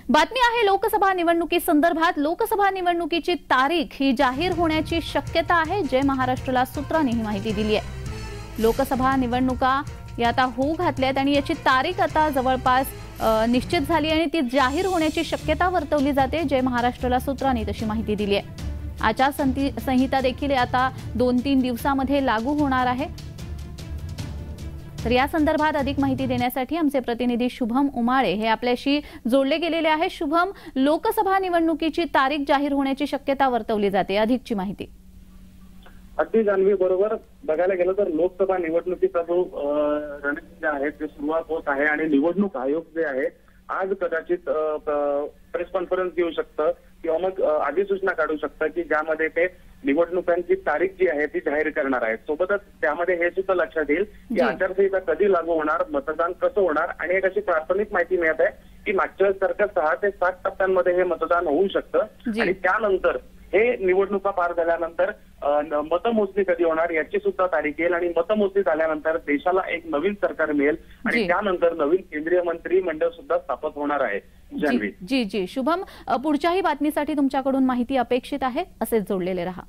बातमी आहे लोकसभा निवडणुकीसंदर्भात। लोकसभा निवडणुकीची तारीख ही जाहीर होण्याची शक्यता आहे। जय महाराष्ट्रला सूत्रांनी ही माहिती दिली आहे। लोकसभा निवडणुका या आता होऊ घातल्यात आणि याची तारीख आता जवळपास निश्चित झाली आणि ती जाहीर होण्याची शक्यता वर्तवली जाते। जय महाराष्ट्रला सूत्रांनी तशी माहिती दिली आहे। आचारसंहिता देखील आता 2-3 दिवसांमध्ये लागू होणार आहे। तर या संदर्भात अधिक माहिती देण्यासाठी आमचे प्रतिनिधी शुभम उमाळे हे आपल्याशी जोडले गेलेले आहे। शुभम, लोकसभा निवडणुकीची तारीख जाहीर होण्याची शक्यता वर्तवली जाते, अधिकची माहिती। अगदी जान्हवी, बरोबर बघायला गेलं तर लोकसभा निवडणुकीचा जो रणनीती आहे ते सुरुवात होत आहे आणि निवडणूक आयोग जे आहे आज कदाचित प्रेस कॉन्फरन्स घेऊ शकतं किंवा मग अधिसूचना काढू शकतं की ज्यामध्ये ते निवडणुकांची तारीख जी आहे ती जाहीर करणार आहेत। सोबतच त्यामध्ये हे सुद्धा लक्षात येईल की आचारसंहिता कधी लागू होणार, मतदान कसं होणार आणि एक अशी प्राथमिक माहिती मिळत आहे की मागच्या सारख्या 6 ते 7 टप्प्यांमध्ये हे मतदान होऊ शकतं आणि त्यानंतर हे निवडणुका पार झाल्यानंतर मतमोजणी कधी होणार याची सुद्धा तारीख येईल आणि मतमोजणी झाल्यानंतर देशाला एक नवीन सरकार मिळेल आणि त्यानंतर नवीन केंद्रीय मंत्री मंडळ सुद्धा स्थापित होणार आहे। जी शुभम, पुढच्याही बातमीसाठी तुमच्याकडून माहिती अपेक्षित आहे, असेच जोडलेले रहा।